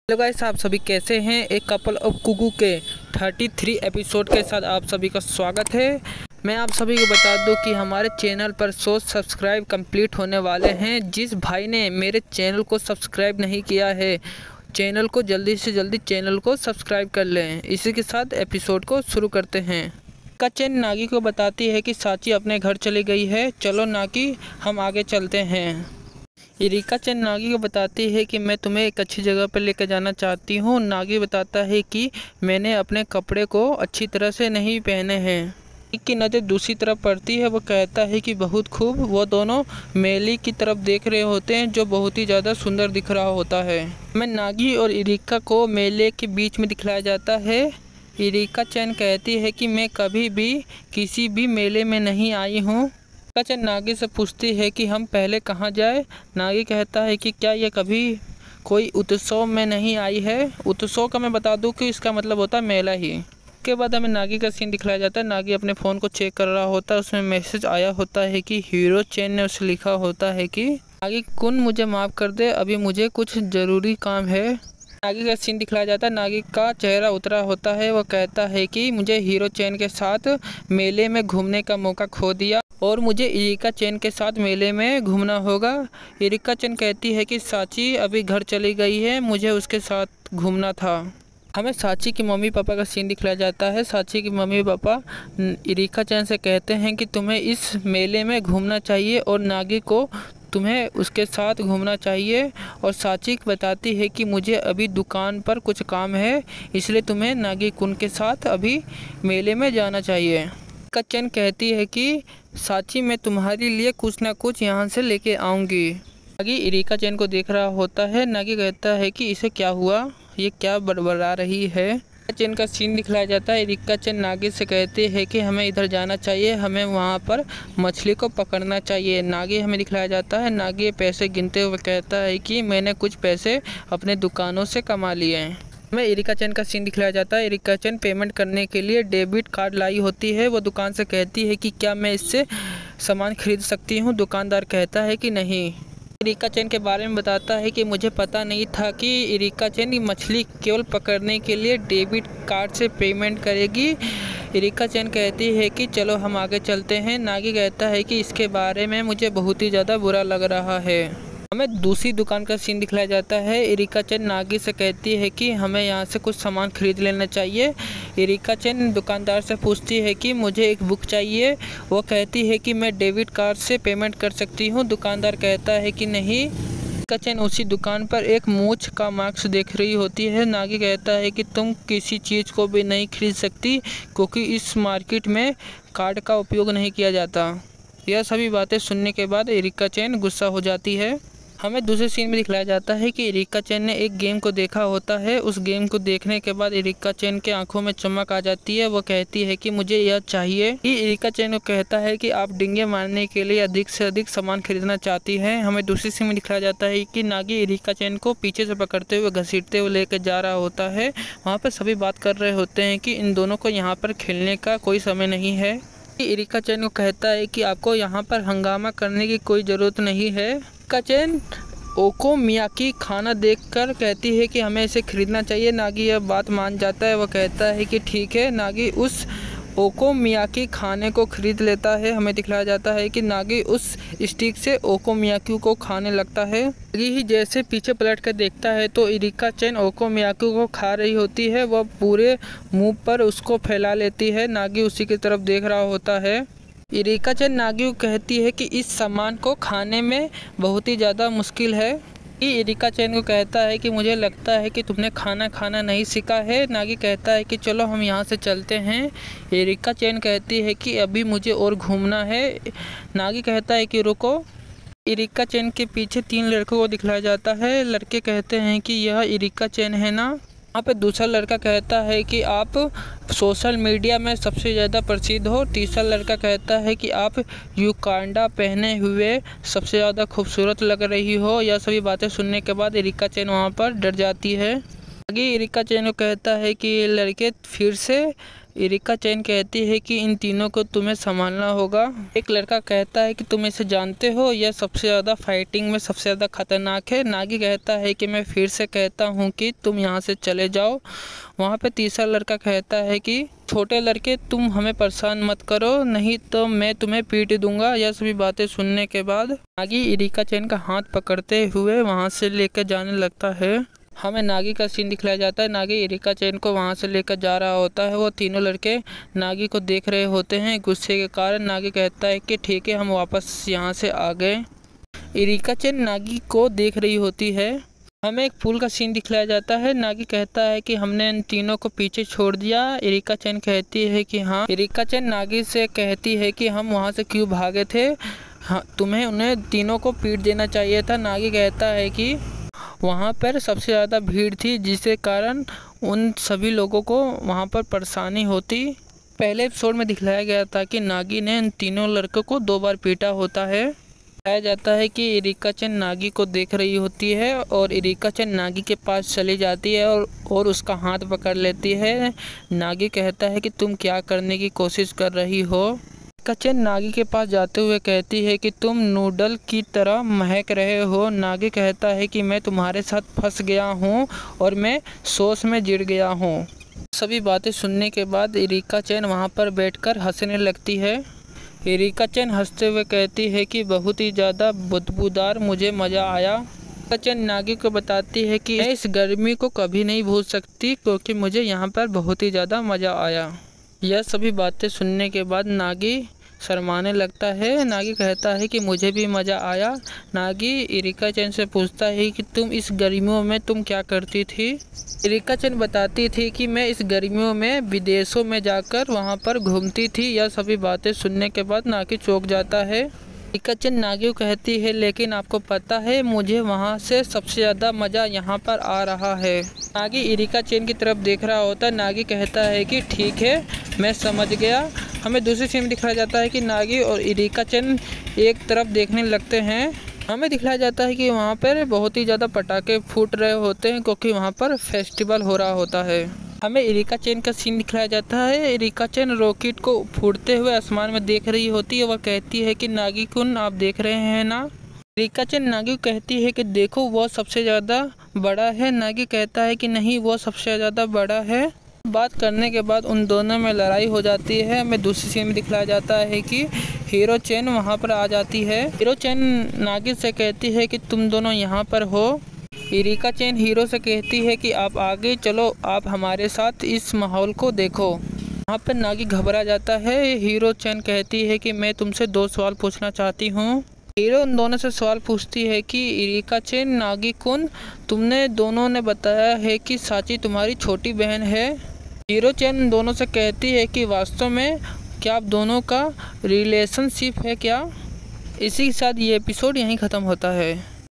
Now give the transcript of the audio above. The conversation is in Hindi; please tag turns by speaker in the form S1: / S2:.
S1: हेलो गाइस, आप सभी कैसे हैं। एक कपल ऑफ कुकू के 33 एपिसोड के साथ आप सभी का स्वागत है। मैं आप सभी को बता दूं कि हमारे चैनल पर 100 सब्सक्राइब कंप्लीट होने वाले हैं। जिस भाई ने मेरे चैनल को सब्सक्राइब नहीं किया है, चैनल को जल्दी से जल्दी चैनल को सब्सक्राइब कर लें। इसी के साथ एपिसोड को शुरू करते हैं। का चैन नागी को बताती है कि साची अपने घर चली गई है। चलो नागी, हम आगे चलते हैं। इरिका चैन नागी को बताती है कि मैं तुम्हें एक अच्छी जगह पर लेकर जाना चाहती हूँ। नागी बताता है कि मैंने अपने कपड़े को अच्छी तरह से नहीं पहने हैं। एक की नज़र दूसरी तरफ पड़ती है। वो कहता है कि बहुत खूब। वो दोनों मेले की तरफ देख रहे होते हैं जो बहुत ही ज़्यादा सुंदर दिख रहा होता है। मैं नागी और इरिका को मेले के बीच में दिखलाया जाता है। इरिका चैन कहती है कि मैं कभी भी किसी भी मेले में नहीं आई हूँ। चैन नागी से पूछती है कि हम पहले कहाँ जाए। नागी कहता है कि क्या यह कभी कोई उत्सव में नहीं आई है। उत्सव का मैं बता दूं कि इसका मतलब होता है मेला ही। के बाद हमें नागी का सीन दिखलाया जाता है। नागी अपने फ़ोन को चेक कर रहा होता है। उसमें मैसेज आया होता है कि हीरो चैन ने उसे लिखा होता है कि नागी कुन, मुझे माफ़ कर दे, अभी मुझे कुछ ज़रूरी काम है। नागी का सीन दिखलाया जाता है। नागी का चेहरा उतरा होता है। वह कहता है कि मुझे हीरो चैन के साथ मेले में घूमने का मौका खो दिया और मुझे इरिका चैन के साथ मेले में घूमना होगा। इरिका चैन कहती है कि साची अभी घर चली गई है, मुझे उसके साथ घूमना था। हमें साची की मम्मी पापा का सीन दिखलाया जाता है। साची की मम्मी पापा इरिका चैन से कहते हैं कि तुम्हें इस मेले में घूमना चाहिए और नागी को तुम्हें उसके साथ घूमना चाहिए। और साची बताती है कि मुझे अभी दुकान पर कुछ काम है, इसलिए तुम्हें नागी कुन के साथ अभी मेले में जाना चाहिए। का चैन कहती है कि साची, मैं तुम्हारे लिए कुछ ना कुछ यहाँ से लेके आऊँगी। नागी इरिका चैन को देख रहा होता है। नागी कहता है कि इसे क्या हुआ, ये क्या बड़बड़ा रही है। चैन का सीन दिखलाया जाता है। इरिका चैन नागी से कहती है कि हमें इधर जाना चाहिए, हमें वहाँ पर मछली को पकड़ना चाहिए। नागी हमें दिखलाया जाता है। नागी पैसे गिनते हुए कहता है कि मैंने कुछ पैसे अपने दुकानों से कमा लिए हैं। हमें इरिका चैन का सीन दिखलाया जाता है। इरिका चैन पेमेंट करने के लिए डेबिट कार्ड लाई होती है। वो दुकान से कहती है कि क्या मैं इससे सामान खरीद सकती हूँ। दुकानदार कहता है कि नहीं। इरिका चैन के बारे में बताता है कि मुझे पता नहीं था कि इरिका चैन मछली केवल पकड़ने के लिए डेबिट कार्ड से पेमेंट करेगी। इरिका चैन कहती है कि चलो हम आगे चलते हैं। नागी कहता है कि इसके बारे में मुझे बहुत ही ज़्यादा बुरा लग रहा है। हमें दूसरी दुकान का सीन दिखलाया जाता है। इरिका चैन नागी से कहती है कि हमें यहाँ से कुछ सामान खरीद लेना चाहिए। इरिका चैन दुकानदार से पूछती है कि मुझे एक बुक चाहिए। वो कहती है कि मैं डेबिट कार्ड से पेमेंट कर सकती हूँ। दुकानदार कहता है कि नहीं। इरिका चैन उसी दुकान पर एक मूंछ का मास्क देख रही होती है। नागी कहता है कि तुम किसी चीज़ को भी नहीं खरीद सकती क्योंकि इस मार्केट में कार्ड का उपयोग नहीं किया जाता। यह सभी बातें सुनने के बाद इरिका चैन गुस्सा हो जाती है। हमें दूसरे सीन में दिखलाया जाता है कि इरिका चैन ने एक गेम को देखा होता है। उस गेम को देखने के बाद इरिका चैन के आंखों में चमक आ जाती है। वो कहती है कि मुझे यह चाहिए। इरिका चैन को कहता है कि आप डिंगे मारने के लिए अधिक से अधिक सामान खरीदना चाहती हैं। हमें दूसरी सीन में दिखलाया जाता है कि नागी इरिका चैन को पीछे से पकड़ते हुए घसीटते हुए लेकर जा रहा होता है। वहाँ पर सभी बात कर रहे होते हैं कि इन दोनों को यहाँ पर खेलने का कोई समय नहीं है। इरिका चैन को कहता है कि आपको यहाँ पर हंगामा करने की कोई ज़रूरत नहीं है। इरिका चैन ओकोमियाकी खाना देखकर कहती है कि हमें इसे खरीदना चाहिए। नागी यह बात मान जाता है। वह कहता है कि ठीक है। नागी उस ओकोमियाकी खाने को खरीद लेता है। हमें दिखलाया जाता है कि नागी उस स्टिक से ओकोमियाकी को खाने लगता है। नागी ही जैसे पीछे पलट कर देखता है तो इरिका चैन ओकोमियाकी को खा रही होती है। वह पूरे मुंह पर उसको फैला लेती है। नागी उसी की तरफ देख रहा होता है। इरिका चैन नागी को कहती है कि इस सामान को खाने में बहुत ही ज़्यादा मुश्किल है। इरिका चैन को कहता है कि मुझे लगता है कि तुमने खाना खाना नहीं सीखा है। नागी कहता है कि चलो हम यहाँ से चलते हैं। इरिका चैन कहती है कि अभी मुझे और घूमना है। नागी कहता है कि रुको। इरिका चैन के पीछे 3 लड़कों को दिखलाया जाता है। लड़के कहते हैं कि यह इरिका चैन है ना। वहाँ पे दूसरा लड़का कहता है कि आप सोशल मीडिया में सबसे ज़्यादा प्रसिद्ध हो। तीसरा लड़का कहता है कि आप युकांडा पहने हुए सबसे ज़्यादा खूबसूरत लग रही हो। यह सभी बातें सुनने के बाद इरिका चैन वहाँ पर डर जाती है। आगे इरिका चैन को कहता है कि ये लड़के फिर से इरिका चैन कहती है कि इन तीनों को तुम्हें संभालना होगा। एक लड़का कहता है कि तुम इसे जानते हो, यह सबसे ज़्यादा फाइटिंग में सबसे ज़्यादा खतरनाक है। नागी कहता है कि मैं फिर से कहता हूँ कि तुम यहाँ से चले जाओ। वहाँ पे तीसरा लड़का कहता है कि छोटे लड़के तुम हमें परेशान मत करो, नहीं तो मैं तुम्हें पीट दूंगा। यह सभी बातें सुनने के बाद नागी इरिका चैन का हाथ पकड़ते हुए वहाँ से लेकर जाने लगता है। हमें नागी का सीन दिखलाया जाता है। नागी इरिका चैन को वहाँ से लेकर जा रहा होता है। वो तीनों लड़के नागी को देख रहे होते हैं। गुस्से के कारण नागी कहता है कि ठीक है, हम वापस यहाँ से आ गए। इरिका चैन नागी को देख रही होती है। हमें एक पुल का सीन दिखलाया जाता है। नागी कहता है कि हमने इन तीनों को पीछे छोड़ दिया। इरिका चैन कहती है कि हाँ। इरिका चैन नागी से कहती है कि हम वहाँ से क्यों भागे थे, हाँ तुम्हें उन्हें तीनों को पीट देना चाहिए था। नागी कहता है कि वहाँ पर सबसे ज़्यादा भीड़ थी, जिसके कारण उन सभी लोगों को वहाँ पर परेशानी होती। पहले एपिसोड में दिखलाया गया था कि नागी ने इन तीनों लड़कों को 2 बार पीटा होता है। बताया जाता है कि इरिका चैन नागी को देख रही होती है और इरिका चैन नागी के पास चली जाती है और उसका हाथ पकड़ लेती है। नागी कहता है कि तुम क्या करने की कोशिश कर रही हो। इरिका चैन नागी के पास जाते हुए कहती है कि तुम नूडल की तरह महक रहे हो। नागी कहता है कि मैं तुम्हारे साथ फंस गया हूँ और मैं सॉस में गिर गया हूँ। सभी बातें सुनने के बाद इरिका चैन वहाँ पर बैठकर हंसने लगती है। इरिका चैन हंसते हुए कहती है कि बहुत ही ज़्यादा बदबूदार, मुझे मज़ा आया। इरिका चैन नागी को बताती है कि मैं इस गर्मी को कभी नहीं भूल सकती, क्योंकि मुझे यहाँ पर बहुत ही ज़्यादा मज़ा आया। यह सभी बातें सुनने के बाद नागी शर्माने लगता है। नागी कहता है कि मुझे भी मज़ा आया। नागी इरिका चैन से पूछता है कि तुम इस गर्मियों में तुम क्या करती थी। इरिका चैन बताती थी कि मैं इस गर्मियों में विदेशों में जाकर वहां पर घूमती थी। यह सभी बातें सुनने के बाद नागी चौंक जाता है। इरिका चैन नागी को कहती है लेकिन आपको पता है मुझे वहाँ से सबसे ज़्यादा मज़ा यहाँ पर आ रहा है। नागी इरिका चैन की तरफ देख रहा होता है। नागी कहता है कि ठीक है, मैं समझ गया। हमें दूसरी सीन में दिखाया जाता है कि नागी और इरिका चैन एक तरफ देखने लगते हैं। हमें दिखाया जाता है कि वहाँ पर बहुत ही ज़्यादा पटाखे फूट रहे होते हैं, क्योंकि वहाँ पर फेस्टिवल हो रहा होता है। हमें इरिका चैन का सीन दिखाया जाता है। इरिका चैन रॉकेट को फूटते हुए आसमान में देख रही होती है। वह कहती है कि नागी कुन आप देख रहे हैं ना। इरिका चैन नागी को कहती है कि देखो वह सबसे ज़्यादा बड़ा है। नागी कहता है कि नहीं, वह सबसे ज़्यादा बड़ा है। बात करने के बाद उन दोनों में लड़ाई हो जाती है। हमें दूसरी सीन में दिखाया जाता है कि हीरो चैन वहाँ पर आ जाती है। हीरो चैन नागी से कहती है कि तुम दोनों यहाँ पर हो। इरिका चैन हीरो से कहती है कि आप आगे चलो, आप हमारे साथ इस माहौल को देखो। वहाँ पर नागी घबरा जाता है। हीरो चैन कहती है कि मैं तुमसे 2 सवाल पूछना चाहती हूँ। हीरो उन दोनों से सवाल पूछती है कि इरिका चैन नागी कुन, तुमने दोनों ने बताया है कि साची तुम्हारी छोटी बहन है। हीरो चैन दोनों से कहती है कि वास्तव में क्या आप दोनों का रिलेशनशिप है क्या। इसी के साथ ये एपिसोड यहीं ख़त्म होता है।